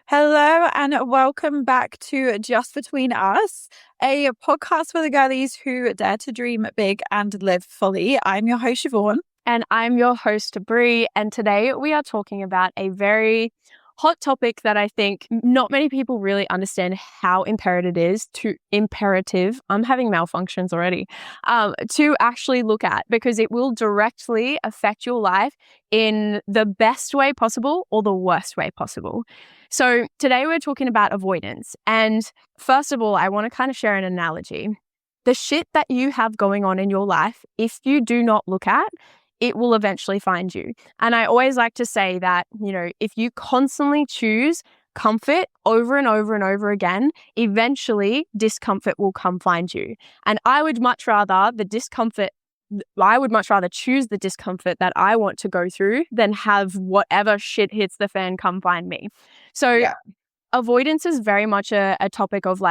Hello and welcome back to Just Between Us, a podcast for the girlies who dare to dream big and live fully. I'm your host, Siobhan. And I'm your host, Brie. And today we are talking about a very hot topic that I think not many people really understand how imperative, I'm having malfunctions already, to actually look at, because it will directly affect your life in the best way possible or the worst way possible. So today we're talking about avoidance. And first of all, I want to kind of share an analogy. The shit that you have going on in your life, if you do not look at, it will eventually find you. And I always like to say that, if you constantly choose comfort over and over and over again, eventually discomfort will come find you. And I would much rather choose the discomfort that I want to go through than have whatever shit hits the fan come find me. So avoidance is very much a topic of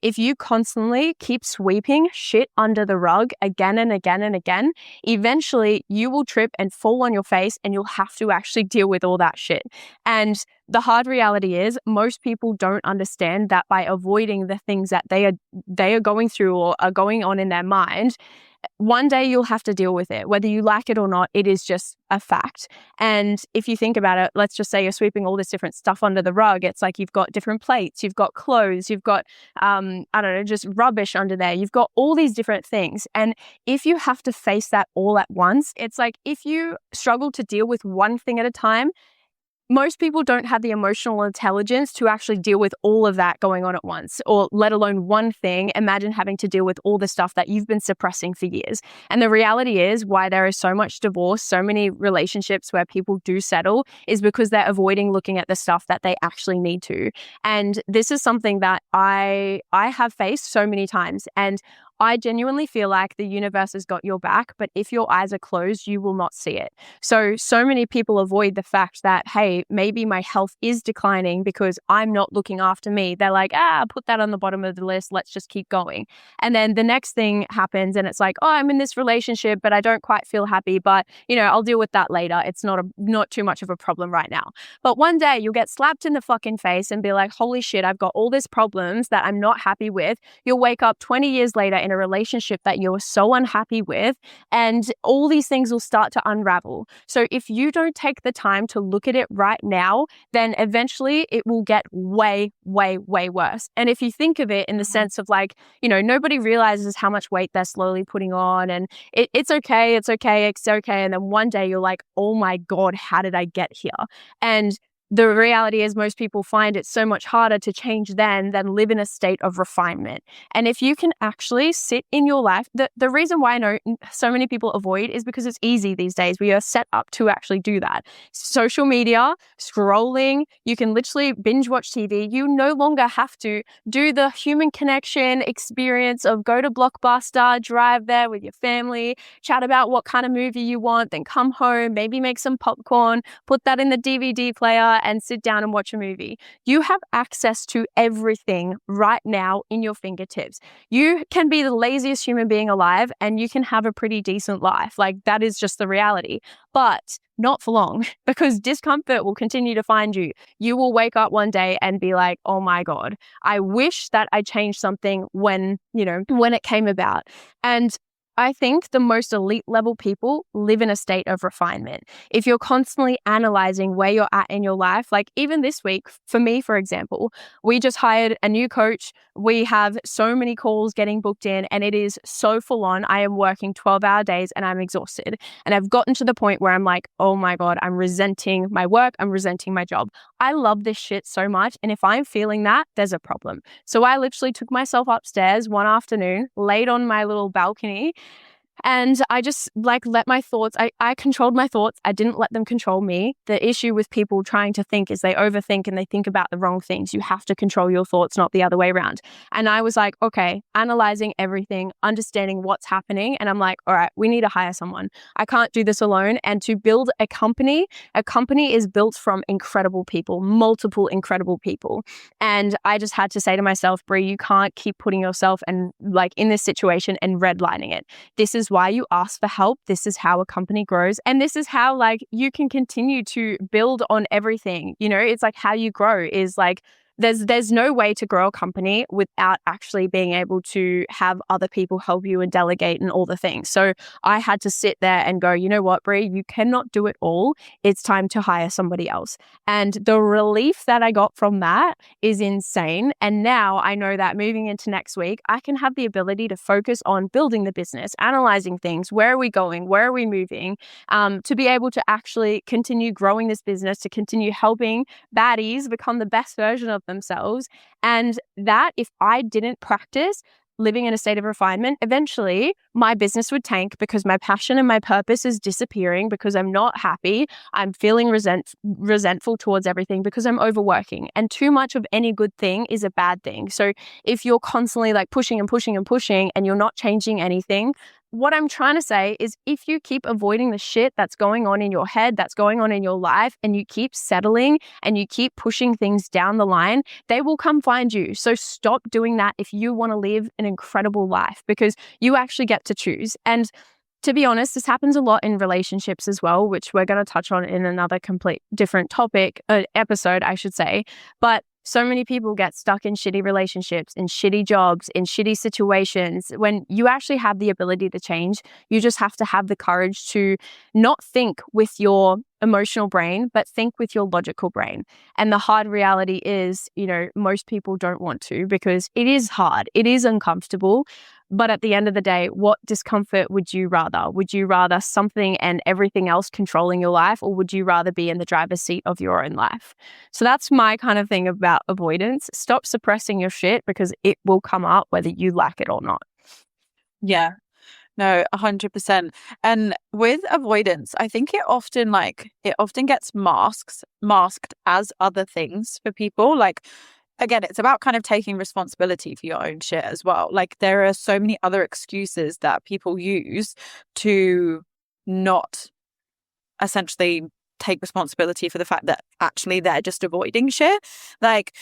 if you constantly keep sweeping shit under the rug again and again and again, eventually you will trip and fall on your face and you'll have to actually deal with all that shit. And the hard reality is most people don't understand that by avoiding the things that they are going through or are going on in their mind, one day you'll have to deal with it. Whether you like it or not, it is just a fact. And if you think about it, let's just say you're sweeping all this different stuff under the rug. It's like you've got different plates, you've got clothes, you've got, just rubbish under there. You've got all these different things. And if you have to face that all at once, it's like if you struggle to deal with one thing at a time, most people don't have the emotional intelligence to actually deal with all of that going on at once, or let alone one thing. Imagine having to deal with all the stuff that you've been suppressing for years. And the reality is why there is so much divorce, so many relationships where people do settle, is because they're avoiding looking at the stuff that they actually need to. And this is something that I have faced so many times. And I genuinely feel like the universe has got your back, but if your eyes are closed, you will not see it. So many people avoid the fact that, hey, maybe my health is declining because I'm not looking after me. They're like, put that on the bottom of the list. Let's just keep going. And then the next thing happens and it's like, I'm in this relationship, but I don't quite feel happy, but I'll deal with that later. It's not too much of a problem right now. But one day you'll get slapped in the fucking face and be like, holy shit, I've got all these problems that I'm not happy with. You'll wake up 20 years later in a relationship that you're so unhappy with, and all these things will start to unravel. So if you don't take the time to look at it right now, then eventually it will get way, way, way worse. And if you think of it in the sense of nobody realizes how much weight they're slowly putting on, and it's okay. And then one day you're like, oh my God, how did I get here? And the reality is most people find it so much harder to change than live in a state of refinement. And if you can actually sit in your life, the reason why I know so many people avoid is because it's easy these days. We are set up to actually do that. Social media, scrolling, you can literally binge watch TV. You no longer have to do the human connection experience of go to Blockbuster, drive there with your family, chat about what kind of movie you want, then come home, maybe make some popcorn, put that in the DVD player, and sit down and watch a movie. You have access to everything right now in your fingertips. You can be the laziest human being alive and you can have a pretty decent life. That is just the reality. But not for long, because discomfort will continue to find you. You will wake up one day and be like, oh my God, I wish that I changed something when it came about. And I think the most elite level people live in a state of refinement. If you're constantly analyzing where you're at in your life, even this week, for me, for example, we just hired a new coach. We have so many calls getting booked in and it is so full on. I am working 12-hour days and I'm exhausted. And I've gotten to the point where I'm like, oh my God, I'm resenting my work. I'm resenting my job. I love this shit so much. And if I'm feeling that, there's a problem. So I literally took myself upstairs one afternoon, laid on my little balcony, and I just let my thoughts, I controlled my thoughts. I didn't let them control me. The issue with people trying to think is they overthink and they think about the wrong things. You have to control your thoughts, not the other way around. And I was like, okay, analyzing everything, understanding what's happening. And I'm like, all right, we need to hire someone. I can't do this alone. And to build a company is built from incredible people, multiple incredible people. And I just had to say to myself, Brie, you can't keep putting yourself in this situation and redlining it. This is is why you ask for help. This is how a company grows. And this is how like you can continue to build on everything. You know, it's like how you grow is like there's no way to grow a company without actually being able to have other people help you and delegate and all the things. So I had to sit there and go, you know what, Brie, you cannot do it all. It's time to hire somebody else. And the relief that I got from that is insane. And now I know that moving into next week, I can have the ability to focus on building the business, analyzing things. Where are we going? Where are we moving? To be able to actually continue growing this business, to continue helping baddies become the best version of themselves. And that if I didn't practice living in a state of refinement, eventually my business would tank because my passion and my purpose is disappearing because I'm not happy. I'm feeling resentful towards everything because I'm overworking. And too much of any good thing is a bad thing. So if you're constantly like pushing and pushing and pushing and you're not changing anything, what I'm trying to say is if you keep avoiding the shit that's going on in your head, that's going on in your life, and you keep settling and you keep pushing things down the line, they will come find you. So stop doing that if you want to live an incredible life, because you actually get to choose. And to be honest, this happens a lot in relationships as well, which we're going to touch on in another complete different topic, episode, I should say. But so many people get stuck in shitty relationships, in shitty jobs, in shitty situations. When you actually have the ability to change, you just have to have the courage to not think with your emotional brain, but think with your logical brain. And the hard reality is, you know, most people don't want to because it is hard. It is uncomfortable. But at the end of the day, what discomfort would you rather? Would you rather something and everything else controlling your life, or would you rather be in the driver's seat of your own life? So that's my kind of thing about avoidance. Stop suppressing your shit because it will come up whether you like it or not. Yeah. No, 100%. And with avoidance, I think it often gets masked as other things for people. Like, again, it's about kind of taking responsibility for your own shit as well. Like, there are so many other excuses that people use to not essentially take responsibility for the fact that actually they're just avoiding shit. Like,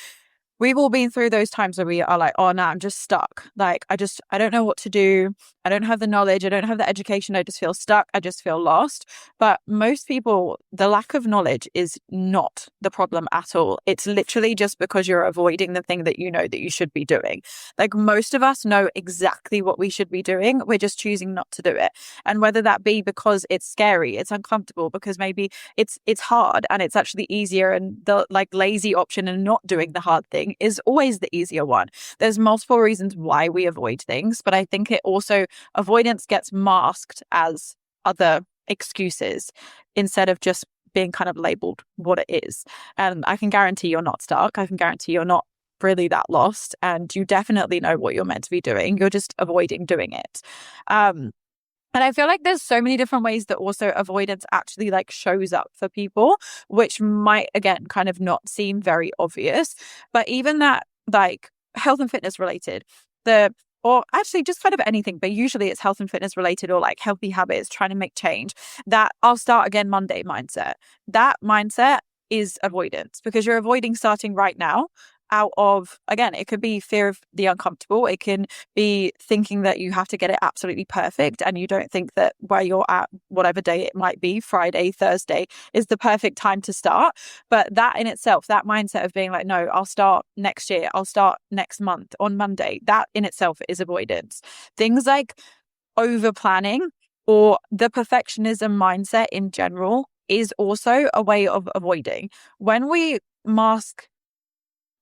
we've all been through those times where we are like, oh no, I'm just stuck. Like, I don't know what to do. I don't have the knowledge. I don't have the education. I just feel stuck. I just feel lost. But most people, the lack of knowledge is not the problem at all. It's literally just because you're avoiding the thing that you know that you should be doing. Like, most of us know exactly what we should be doing. We're just choosing not to do it. And whether that be because it's scary, it's uncomfortable, because maybe it's hard and it's actually easier, and the like lazy option and not doing the hard thing is always the easier one. There's multiple reasons why we avoid things, but I think it also, avoidance gets masked as other excuses instead of just being kind of labeled what it is. And I can guarantee you're not stuck. I can guarantee you're not really that lost, and you definitely know what you're meant to be doing. You're just avoiding doing it. And I feel like there's so many different ways that also avoidance actually like shows up for people, which might, again, kind of not seem very obvious. But even that, like, health and fitness related, or actually just kind of anything, but usually it's health and fitness related, or like healthy habits, trying to make change, that I'll start again Monday mindset. That mindset is avoidance, because you're avoiding starting right now out of, again, it could be fear of the uncomfortable. It can be thinking that you have to get it absolutely perfect, and you don't think that where you're at, whatever day it might be, Friday, Thursday, is the perfect time to start. But that in itself, that mindset of being like, no, I'll start next year, I'll start next month on Monday, that in itself is avoidance. Things like over planning or the perfectionism mindset in general is also a way of avoiding. When we mask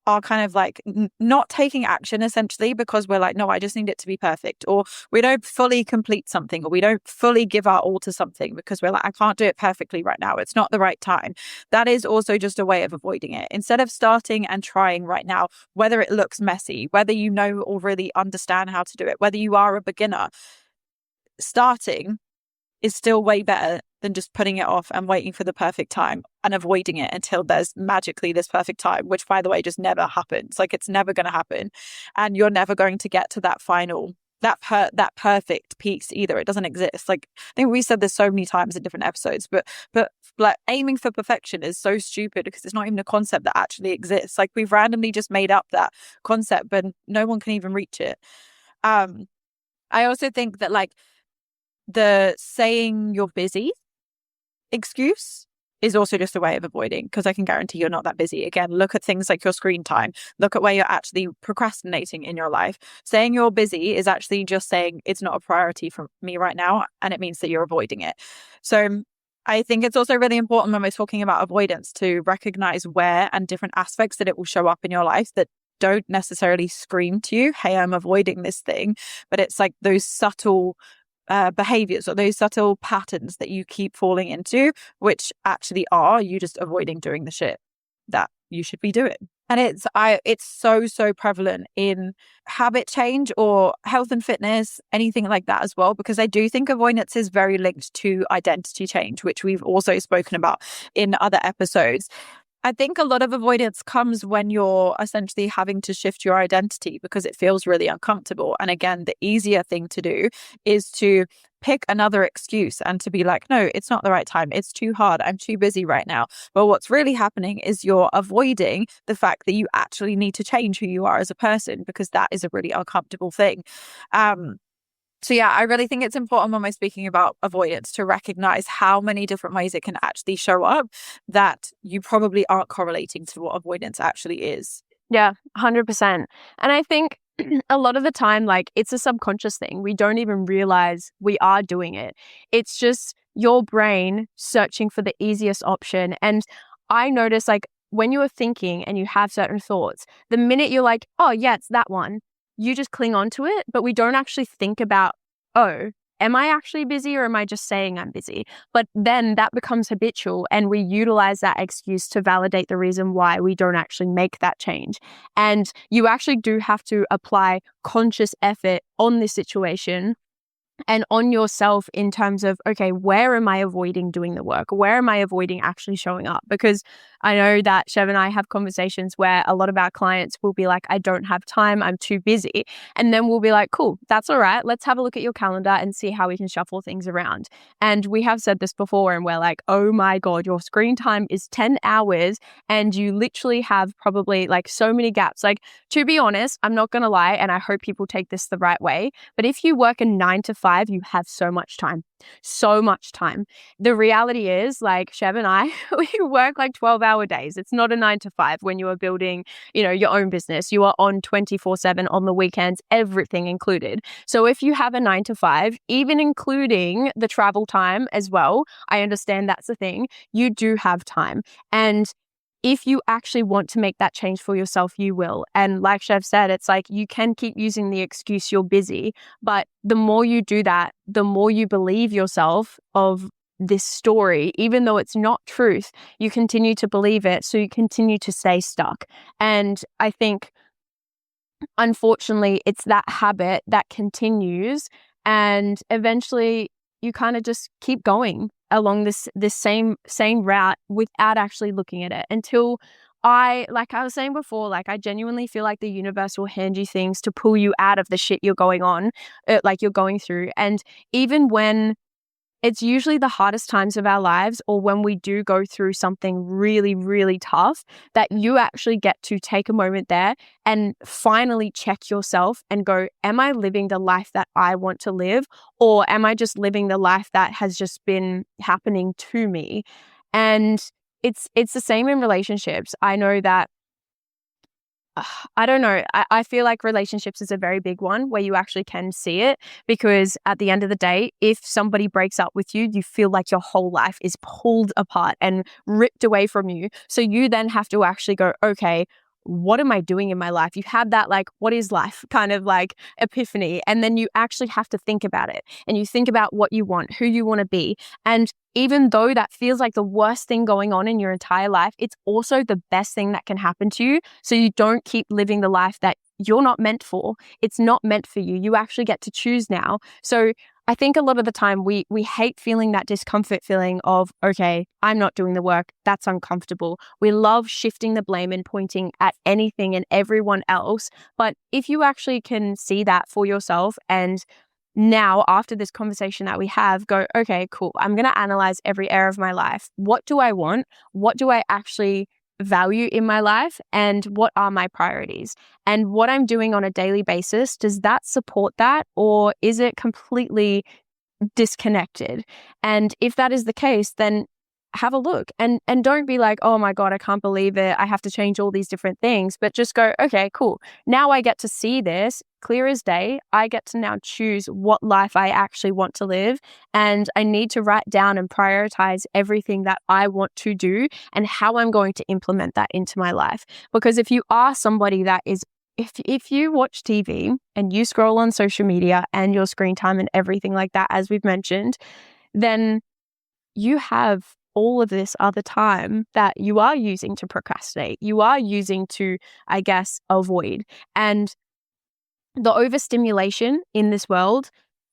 are kind of like not taking action, essentially, because we're like, no, I just need it to be perfect, or we don't fully complete something, or we don't fully give our all to something because we're like, I can't do it perfectly right now, it's not the right time. That is also just a way of avoiding it. Instead of starting and trying right now, whether it looks messy, whether you know or really understand how to do it, whether you are a beginner, starting is still way better than just putting it off and waiting for the perfect time and avoiding it until there's magically this perfect time, which, by the way, just never happens. Like, it's never going to happen. And you're never going to get to that final, that perfect piece either. It doesn't exist. Like, I think we said this so many times in different episodes, but like, aiming for perfection is so stupid because it's not even a concept that actually exists. Like, we've randomly just made up that concept, but no one can even reach it. I also think that, like, the saying you're busy excuse is also just a way of avoiding, because I can guarantee you're not that busy. Again, look at things like your screen time. Look at where you're actually procrastinating in your life. Saying you're busy is actually just saying it's not a priority for me right now, and it means that you're avoiding it. So I think it's also really important when we're talking about avoidance to recognize where and different aspects that it will show up in your life that don't necessarily scream to you, hey, I'm avoiding this thing, but it's like those subtle behaviors or those subtle patterns that you keep falling into, which actually are you just avoiding doing the shit that you should be doing. And it's so prevalent in habit change or health and fitness, anything like that as well, because I do think avoidance is very linked to identity change, which we've also spoken about in other episodes. I think a lot of avoidance comes when you're essentially having to shift your identity because it feels really uncomfortable. And again, the easier thing to do is to pick another excuse and to be like, no, it's not the right time. It's too hard. I'm too busy right now. But what's really happening is you're avoiding the fact that you actually need to change who you are as a person, because that is a really uncomfortable thing. So yeah, I really think it's important when we're speaking about avoidance to recognize how many different ways it can actually show up that you probably aren't correlating to what avoidance actually is. Yeah, 100%. And I think a lot of the time, like, it's a subconscious thing. We don't even realize we are doing it. It's just your brain searching for the easiest option. And I notice, like, when you are thinking and you have certain thoughts, the minute you're like, oh, yeah, it's that one, you just cling on to it. But we don't actually think about, oh, am I actually busy or am I just saying I'm busy? But then that becomes habitual and we utilize that excuse to validate the reason why we don't actually make that change. And you actually do have to apply conscious effort on this situation and on yourself in terms of, okay, where am I avoiding doing the work? Where am I avoiding actually showing up? Because I know that Chev and I have conversations where a lot of our clients will be like, I don't have time, I'm too busy. And then we'll be like, cool, that's all right. Let's have a look at your calendar and see how we can shuffle things around. And we have said this before and we're like, oh my God, your screen time is 10 hours and you literally have probably like so many gaps. Like, to be honest, I'm not going to lie, and I hope people take this the right way, but if you work a 9 to 5, you have so much time. So much time. The reality is, like, Chev and I, we work like 12-hour days. It's not a 9 to 5 when you are building, your own business. You are on 24/7 on the weekends, everything included. So if you have a 9 to 5, even including the travel time as well, I understand that's the thing, you do have time. And if you actually want to make that change for yourself, you will. And like Chev said, it's like you can keep using the excuse you're busy, but the more you do that, the more you believe yourself of this story, even though it's not truth, you continue to believe it. So you continue to stay stuck. And I think, unfortunately, it's that habit that continues. And eventually you kind of just keep going along this same route without actually looking at it until like I was saying before, like I genuinely feel like the universe will hand you things to pull you out of the shit you're going on, like you're going through. And even when it's usually the hardest times of our lives or when we do go through something really, really tough, that you actually get to take a moment there and finally check yourself and go, am I living the life that I want to live? Or am I just living the life that has just been happening to me? And it's the same in relationships. I know that I don't know. I feel like relationships is a very big one where you actually can see it, because at the end of the day, if somebody breaks up with you, you feel like your whole life is pulled apart and ripped away from you. So you then have to actually go, okay, what am I doing in my life? You have that like, what is life kind of like epiphany. And then you actually have to think about it. And you think about what you want, who you want to be. And even though that feels like the worst thing going on in your entire life, it's also the best thing that can happen to you. So you don't keep living the life that you're not meant for. It's not meant for you. You actually get to choose now. So I think a lot of the time we hate feeling that discomfort feeling of, okay, I'm not doing the work. That's uncomfortable. We love shifting the blame and pointing at anything and everyone else. But if you actually can see that for yourself, and now after this conversation that we have, go, okay, cool. I'm going to analyze every area of my life. What do I want? What do I actually value in my life, and what are my priorities, and what I'm doing on a daily basis, does that support that, or is it completely disconnected. And if that is the case, then have a look and don't be like, oh my God, I can't believe it, I have to change all these different things. But just go, okay, cool. Now I get to see this clear as day. I get to now choose what life I actually want to live. And I need to write down and prioritize everything that I want to do and how I'm going to implement that into my life. Because if you are somebody that is, if you watch TV and you scroll on social media and your screen time and everything like that, as we've mentioned, then you have all of this other time that you are using to procrastinate, you are using to, I guess, avoid. And the overstimulation in this world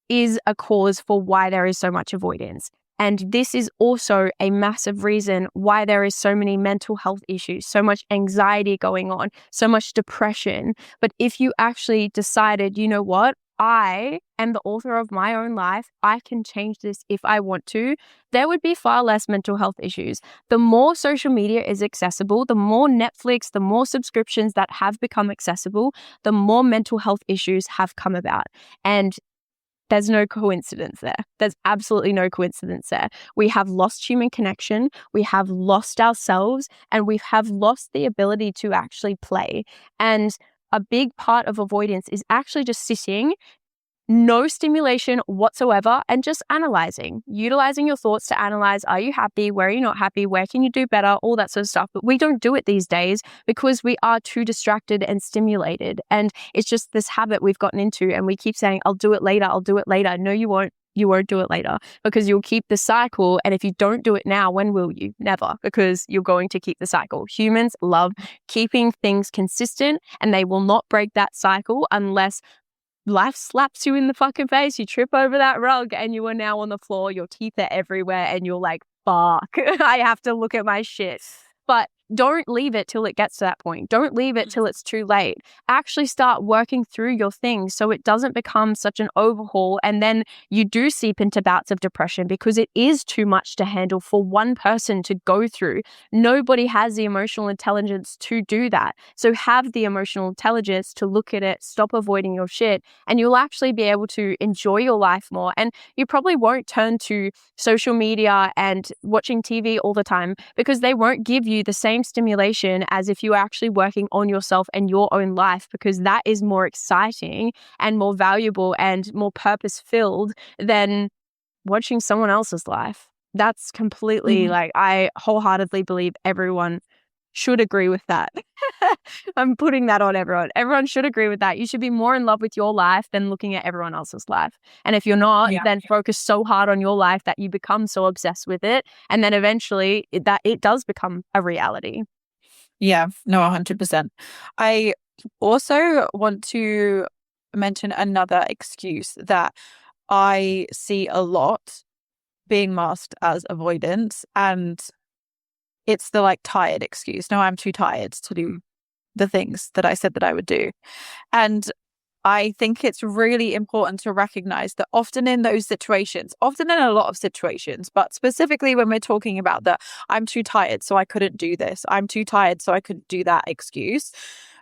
is a cause for why there is so much avoidance. And this is also a massive reason why there is so many mental health issues, so much anxiety going on, so much depression. But if you actually decided, you know what, I am the author of my own life, I can change this if I want to, there would be far less mental health issues. The more social media is accessible, the more Netflix, the more subscriptions that have become accessible, the more mental health issues have come about. And there's no coincidence there. There's absolutely no coincidence there. We have lost human connection, we have lost ourselves, and we have lost the ability to actually play. And a big part of avoidance is actually just sitting, no stimulation whatsoever, and just analyzing, utilizing your thoughts to analyze, are you happy? Where are you not happy? Where can you do better? All that sort of stuff. But we don't do it these days because we are too distracted and stimulated. And it's just this habit we've gotten into, and we keep saying, I'll do it later. I'll do it later. No, you won't. You won't do it later because you'll keep the cycle. And if you don't do it now, when will you? Never, because you're going to keep the cycle. Humans love keeping things consistent, and they will not break that cycle unless life slaps you in the fucking face, you trip over that rug, and you are now on the floor, your teeth are everywhere, and you're like, fuck, I have to look at my shit. But don't leave it till it gets to that point. Don't leave it till it's too late. Actually start working through your things so it doesn't become such an overhaul, and then you do seep into bouts of depression because it is too much to handle for one person to go through. Nobody has the emotional intelligence to do that. So have the emotional intelligence to look at it, stop avoiding your shit, and you'll actually be able to enjoy your life more. And you probably won't turn to social media and watching TV all the time because they won't give you the same stimulation as if you were actually working on yourself and your own life, because that is more exciting and more valuable and more purpose-filled than watching someone else's life. That's completely like, I wholeheartedly believe everyone should agree with that. I'm putting that on everyone. Everyone should agree with that. You should be more in love with your life than looking at everyone else's life. And if you're not, then focus so hard on your life that you become so obsessed with it. And then eventually it does become a reality. Yeah, no, 100%. I also want to mention another excuse that I see a lot being masked as avoidance, and it's the like tired excuse. No, I'm too tired to do the things that I said that I would do. And I think it's really important to recognize that often in those situations, often in a lot of situations, but specifically when we're talking about that, I'm too tired, so I couldn't do this, I'm too tired, so I couldn't do that excuse,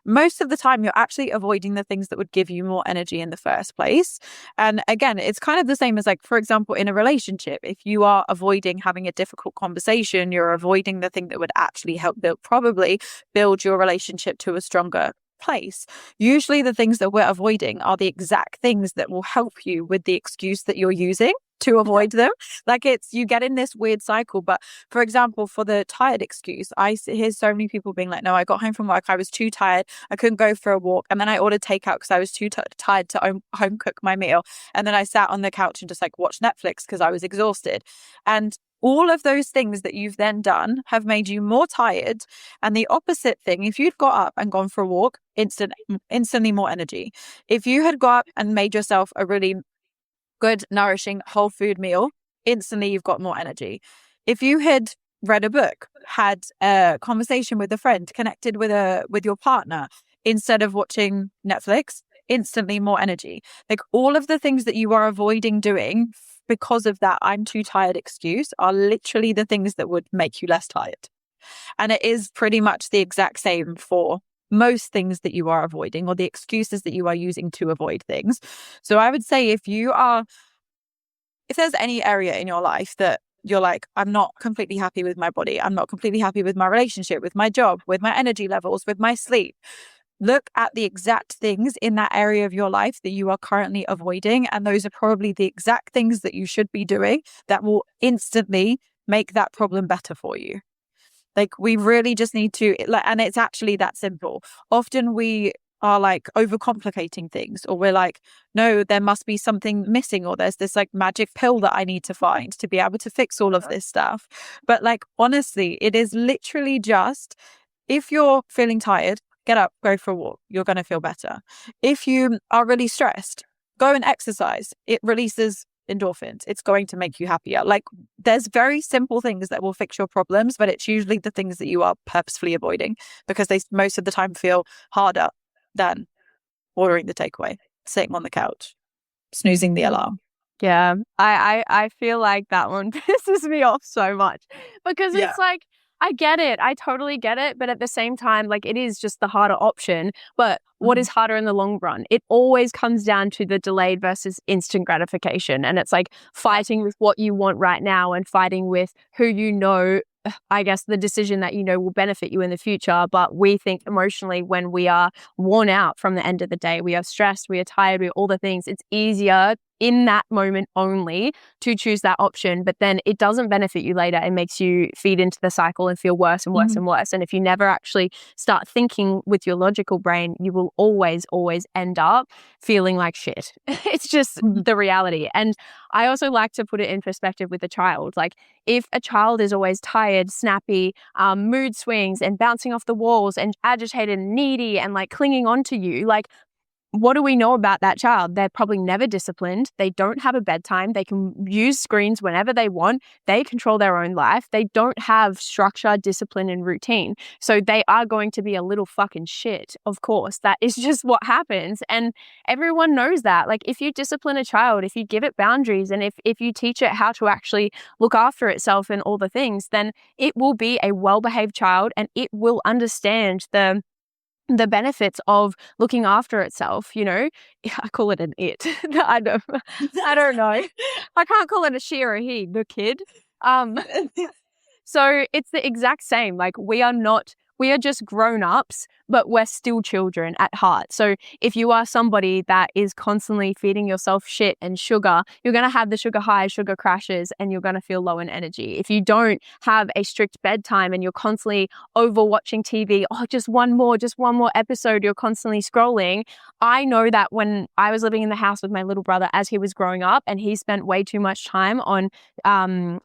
most of the time you're actually avoiding the things that would give you more energy in the first place. And again, it's kind of the same as, like, for example, in a relationship, if you are avoiding having a difficult conversation, you're avoiding the thing that would actually help probably build your relationship to a stronger place. Usually the things that we're avoiding are the exact things that will help you with the excuse that you're using to avoid them. Like, it's, you get in this weird cycle. But for example, for the tired excuse, I hear so many people being like, no, I got home from work, I was too tired, I couldn't go for a walk, and then I ordered takeout because I was too tired to home cook my meal, and then I sat on the couch and just like watched Netflix because I was exhausted. And all of those things that you've then done have made you more tired. And the opposite thing, if you'd got up and gone for a walk, instantly more energy. If you had got up and made yourself a really good, nourishing, whole food meal, instantly you've got more energy. If you had read a book, had a conversation with a friend, connected with your partner instead of watching Netflix, instantly more energy. Like, all of the things that you are avoiding doing because of that I'm too tired excuse are literally the things that would make you less tired. And it is pretty much the exact same for most things that you are avoiding, or the excuses that you are using to avoid things. So I would say, if you are if there's any area in your life that you're like, I'm not completely happy with my body, I'm not completely happy with my relationship, with my job, with my energy levels, with my sleep, look at the exact things in that area of your life that you are currently avoiding. And those are probably the exact things that you should be doing that will instantly make that problem better for you. Like, we really just need to, like, and it's actually that simple. Often we are like overcomplicating things, or we're like, no, there must be something missing, or there's this like magic pill that I need to find to be able to fix all of this stuff. But like, honestly, it is literally just, if you're feeling tired, get up, go for a walk. You're going to feel better. If you are really stressed, go and exercise. It releases endorphins. It's going to make you happier. Like, there's very simple things that will fix your problems, but it's usually the things that you are purposefully avoiding because they most of the time feel harder than ordering the takeaway, sitting on the couch, snoozing the alarm. Yeah, I feel like that one pisses me off so much because it's like, I get it. I totally get it. But at the same time, like, it is just the harder option. But what is harder in the long run? It always comes down to the delayed versus instant gratification. And it's like fighting with what you want right now and fighting with who you know, I guess, the decision that you know will benefit you in the future. But we think emotionally, when we are worn out from the end of the day, we are stressed, we are tired, we are all the things, it's easier in that moment only to choose that option, but then it doesn't benefit you later. It makes you feed into the cycle and feel worse and worse and worse. And if you never actually start thinking with your logical brain, you will always end up feeling like shit. It's just the reality. And I also like to put it in perspective with a child. Like, if a child is always tired, snappy, mood swings and bouncing off the walls and agitated and needy and like clinging on to you, like, what do we know about that child? They're probably never disciplined. They don't have a bedtime. They can use screens whenever they want. They control their own life. They don't have structure, discipline, and routine. So they are going to be a little fucking shit. Of course, that is just what happens. And everyone knows that. Like, if you discipline a child, if you give it boundaries, and if you teach it how to actually look after itself and all the things, then it will be a well-behaved child and it will understand the benefits of looking after itself. You know, I call it an it. I don't know. I can't call it a she or a he, the kid. So it's the exact same. Like, we are just grown-ups, but we're still children at heart. So if you are somebody that is constantly feeding yourself shit and sugar, you're going to have the sugar highs, sugar crashes, and you're going to feel low in energy. If you don't have a strict bedtime and you're constantly overwatching TV, just one more episode, you're constantly scrolling. I know that when I was living in the house with my little brother as he was growing up, and he spent way too much time on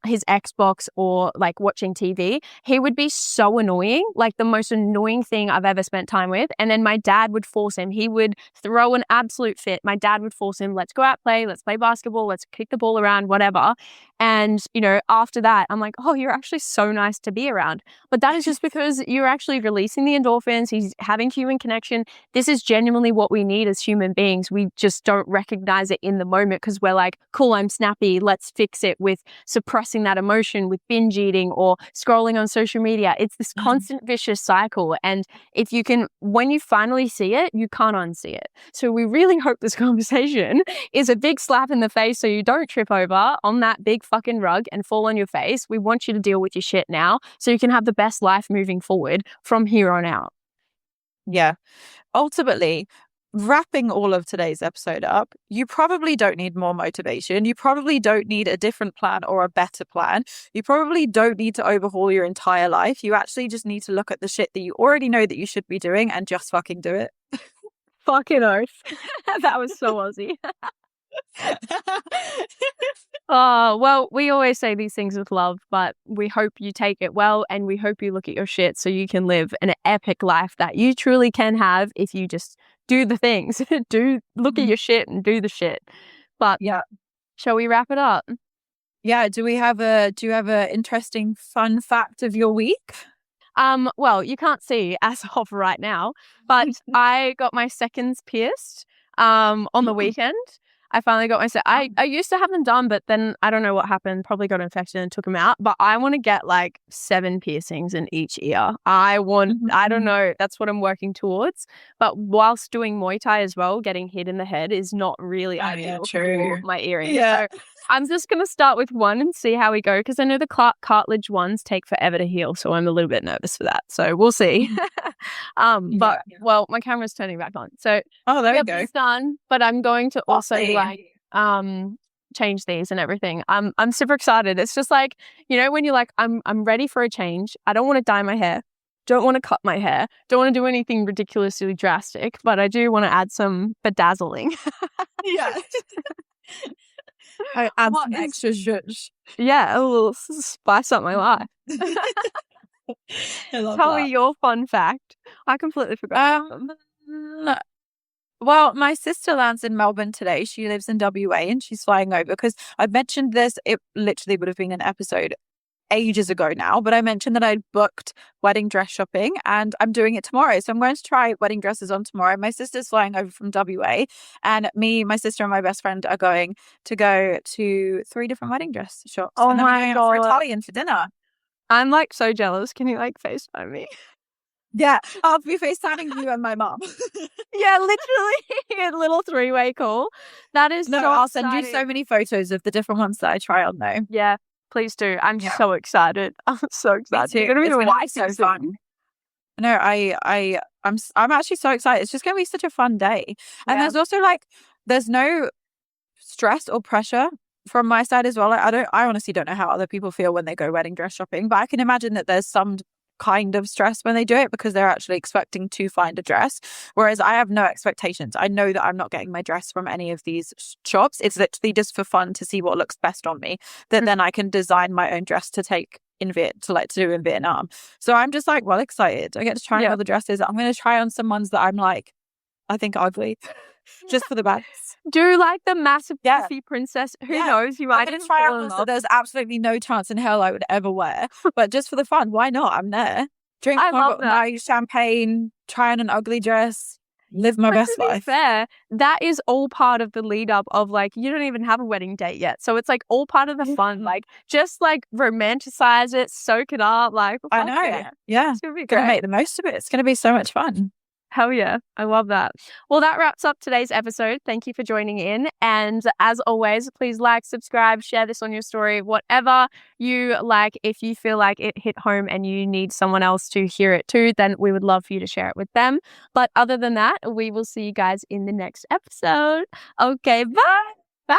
his Xbox or like watching TV, he would be so annoying, like the most annoying thing I've ever spent time with. And then my dad would force him. He would throw an absolute fit. My dad would force him, let's go out, let's play basketball, let's kick the ball around, whatever. And, you know, after that, I'm like, oh, you're actually so nice to be around. But that is just because you're actually releasing the endorphins. He's having human connection. This is genuinely what we need as human beings. We just don't recognize it in the moment because we're like, cool, I'm snappy. Let's fix it with suppressing that emotion with binge eating or scrolling on social media. It's this constant vicious cycle. And if you can, when you finally see it, you can't unsee it. So we really hope this conversation is a big slap in the face so you don't trip over on that big fucking rug and fall on your face. We want you to deal with your shit now so you can have the best life moving forward from here on out. Yeah. Ultimately, wrapping all of today's episode up, you probably don't need more motivation. You probably don't need a different plan or a better plan. You probably don't need to overhaul your entire life. You actually just need to look at the shit that you already know that you should be doing and just fucking do it. Fucking oath. That was so Aussie. Oh, well, we always say these things with love, but we hope you take it well and we hope you look at your shit so you can live an epic life that you truly can have if you just do the things. Look at your shit and do the shit. But yeah, shall we wrap it up? Yeah, do you have a interesting fun fact of your week? Well, you can't see as of right now, but I got my seconds pierced on the weekend. I finally got my I used to have them done, but then I don't know what happened. Probably got infected and took them out. But I want to get like 7 piercings in each ear. I don't know. That's what I'm working towards. But whilst doing Muay Thai as well, getting hit in the head is not really ideal for my earring. Yeah. So I'm just going to start with one and see how we go, because I know the cartilage ones take forever to heal, so I'm a little bit nervous for that. So we'll see. But well, my camera's turning back on. So there we go. It's done, but I'm going to also change these and everything. I'm super excited. It's just like, when you're like, I'm ready for a change. I don't want to dye my hair. Don't want to cut my hair. Don't want to do anything ridiculously drastic, but I do want to add some bedazzling. Yeah. I add some extra zhuzh. Yeah, a little spice up my life. Tell me your fun fact. I completely forgot. Well, my sister lands in Melbourne today. She lives in WA and she's flying over because I mentioned this. It literally would have been an episode ages ago now, but I mentioned that I'd booked wedding dress shopping and I'm doing it tomorrow. So I'm going to try wedding dresses on tomorrow. My sister's flying over from WA and me, my sister and my best friend are going to go to 3 different wedding dress shops. Oh and then my we're going God. out for Italian for dinner. I'm like so jealous. Can you like FaceTime me? Yeah, I'll be FaceTiming you and my mom. Yeah, literally a little 3-way call. That is I'll send you so many photos of the different ones that I try on though. Yeah. Please do. I'm so excited. I'm so excited. It's going to be so fun. No, I'm actually so excited. It's just going to be such a fun day. And there's also there's no stress or pressure from my side as well. I honestly don't know how other people feel when they go wedding dress shopping, but I can imagine that there's some kind of stress when they do it because they're actually expecting to find a dress, whereas I have no expectations. I know that I'm not getting my dress from any of these shops. It's literally just for fun to see what looks best on me, that then I can design my own dress to take to do in Vietnam. So I'm just well excited. I get to try on all the dresses. I'm going to try on some ones that I'm I think ugly just for the best. Do the massive puffy princess. Who knows? You might try on that there's absolutely no chance in hell I would ever wear. But just for the fun, why not? I'm there. Drink my champagne, try on an ugly dress, live my best life. Fair. That is all part of the lead up of you don't even have a wedding date yet. So it's all part of the fun. Just romanticize it, soak it up. I know. Yeah. It's gonna make the most of it. It's gonna be so much fun. Hell yeah. I love that. Well, that wraps up today's episode. Thank you for joining in. And as always, please subscribe, share this on your story, whatever you like. If you feel like it hit home and you need someone else to hear it too, then we would love for you to share it with them. But other than that, we will see you guys in the next episode. Okay, bye. Bye.